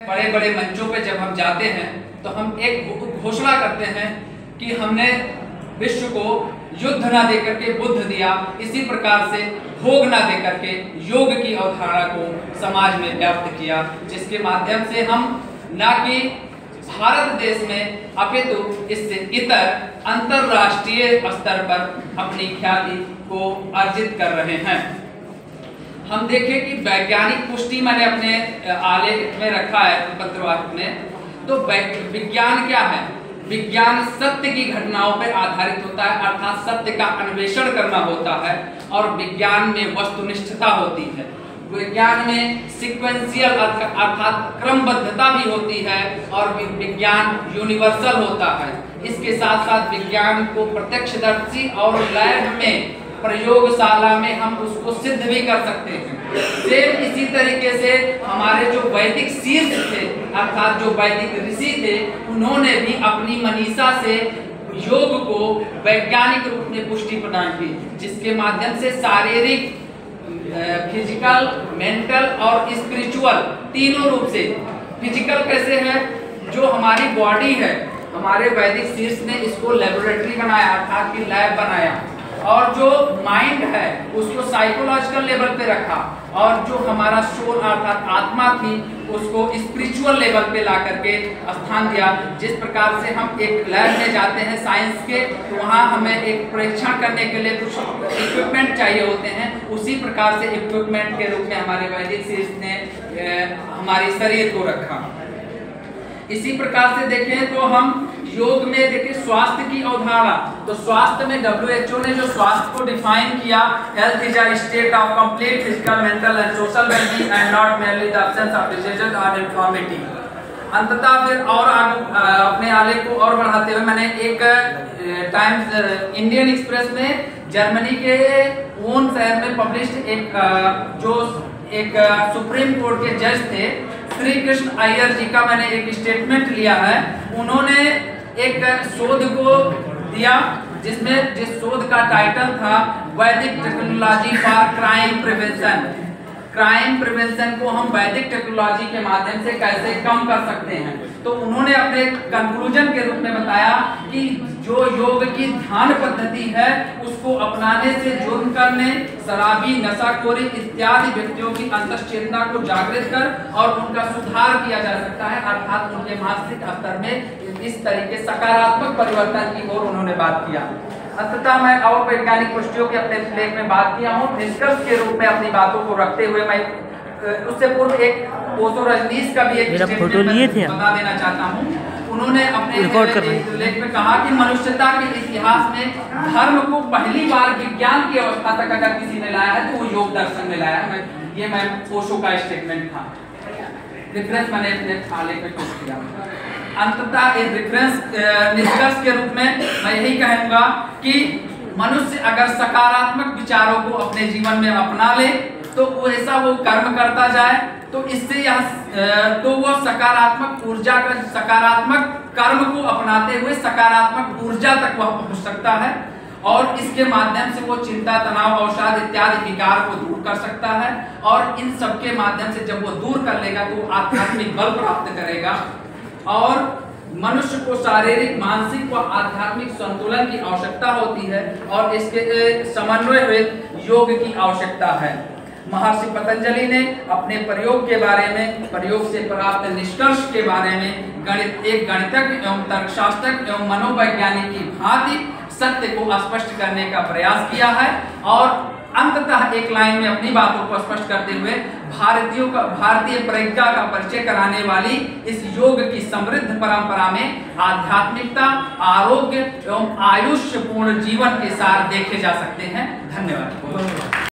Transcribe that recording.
बड़े बड़े मंचों पे जब हम जाते हैं तो हम एक घोषणा करते हैं कि हमने विश्व को युद्ध ना देकर के बुद्ध दिया, इसी प्रकार से भोग ना देकर के योग की अवधारणा को समाज में व्याप्त किया, जिसके माध्यम से हम ना कि भारत देश में अपितु इससे इतर अंतरराष्ट्रीय स्तर पर अपनी ख्याति को अर्जित कर रहे हैं। हम देखें कि वैज्ञानिक पुष्टि मैंने अपने आलेख में रखा है पत्रवार्ता में। तो विज्ञान क्या है? विज्ञान सत्य की घटनाओं पर आधारित होता है, अर्थात सत्य का अन्वेषण करना होता है, और विज्ञान में वस्तुनिष्ठता होती है। विज्ञान में सीक्वेंशियल अर्थात क्रमबद्धता भी होती है, और विज्ञान यूनिवर्सल होता है। इसके साथ साथ विज्ञान को प्रत्यक्षदर्शी और लैब में प्रयोगशाला में हम उसको सिद्ध भी कर सकते हैं। सेम इसी तरीके से हमारे जो वैदिक शीर्ष थे, अर्थात जो वैदिक ऋषि थे, उन्होंने भी अपनी मनीषा से योग को वैज्ञानिक रूप में पुष्टि प्रदान की, जिसके माध्यम से शारीरिक, फिजिकल, मेंटल और स्पिरिचुअल तीनों रूप से। फिजिकल कैसे है? जो हमारी बॉडी है, हमारे वैदिक शीर्ष ने इसको लेबोरेटरी बनाया, अर्थात कि लैब बनाया, और जो माइंड है उसको साइकोलॉजिकल लेवल पे रखा, और जो हमारा सोल अर्थात आत्मा थी उसको स्पिरिचुअल लेवल पे ला करके स्थान दिया। जिस प्रकार से हम एक लैब में जाते हैं साइंस के, तो वहाँ हमें एक परीक्षण करने के लिए कुछ इक्विपमेंट चाहिए होते हैं, उसी प्रकार से इक्विपमेंट के रूप में हमारे वैदिक शीर्ष ने हमारे शरीर को रखा। इसी प्रकार से देखें तो हम योग में देखें स्वास्थ्य की अवधारणा। तो स्वास्थ्य में WHO ने जो स्वास्थ्य को डिफाइन किया, health is a state of complete physical, mental and social wellbeing and not merely the absence of disease और इन्फॉर्मिटी। अंततः फिर और अपने आलेख को और बढ़ाते हुए मैंने एक टाइम्स इंडियन एक्सप्रेस में जर्मनी के ओन शहर में पब्लिश्ड एक सुप्रीम कोर्ट के जज थे श्री कृष्ण अय्यर जी का मैंने एक स्टेटमेंट लिया है। उन्होंने एक शोध को दिया जिस शोध का टाइटल था वैदिक technology for crime prevention. Crime prevention को हम वैदिक टेक्नोलॉजी के माध्यम से कैसे कम कर सकते हैं। तो उन्होंने अपने कंक्लूजन के रूप में बताया कि जो योग की ध्यान पद्धति है उसको अपनाने से जुर्म करने, शराबी, नशाखोरी इत्यादि व्यक्तियों की अंतश्चेतना को जागृत कर और उनका सुधार किया जा सकता है, अर्थात उनके मानसिक स्तर में इस तरीके सकारात्मक परिवर्तन की ओर उन्होंने बात किया। अंततः मैं और वैज्ञानिक पुष्टियों के अपने लेख में बात किया हूँ। निष्कर्ष के रूप में अपनी बातों को रखते हुए मैं उससे पूर्व एक ओशो रजनीश का भी एक स्टेटमेंट बता देना चाहता हूँ। उन्होंने अपने लेख में कहा कि मनुष्यता के इतिहास में धर्म को पहली बार विज्ञान की अवस्था तक अगर किसी ने लाया है तो वो योग दर्शन में लाया है। ये मैं ओशो का स्टेटमेंट था, रेफरेंस मैंने अपने आलेख में कोट किया। अंततः एक रेफरेंस निष्कर्ष के रूप में मैं यही कहूँगा कि मनुष्य अगर सकारात्मक विचारों को अपने जीवन में अपना ले तो ऐसा वो कर्म करता जाए तो इससे तो वह सकारात्मक ऊर्जा का सकारात्मक कर्म को अपनाते हुए सकारात्मक ऊर्जा तक वह पहुंच सकता है, और इसके माध्यम से वो चिंता, तनाव, अवसाद इत्यादि विकार को दूर कर सकता है। और इन सब के माध्यम से जब वो दूर कर लेगा तो आध्यात्मिक बल प्राप्त करेगा, और मनुष्य को शारीरिक, मानसिक व आध्यात्मिक संतुलन की आवश्यकता होती है, और इसके समन्वय हुए योग की आवश्यकता है। महर्षि पतंजलि ने अपने प्रयोग के बारे में, प्रयोग से प्राप्त निष्कर्ष के बारे में एक गणितज्ञ एवं तर्कशास्त्रज्ञ एवं मनोवैज्ञानिक की भांति सत्य को स्पष्ट करने का प्रयास किया है, और अंततः एक लाइन में अपनी बातों को स्पष्ट करते हुए भारतीय प्रज्ञा का परिचय कराने वाली इस योग की समृद्ध परंपरा में आध्यात्मिकता, आरोग्य एवं आयुष्यपूर्ण जीवन के सार देखे जा सकते हैं। धन्यवाद।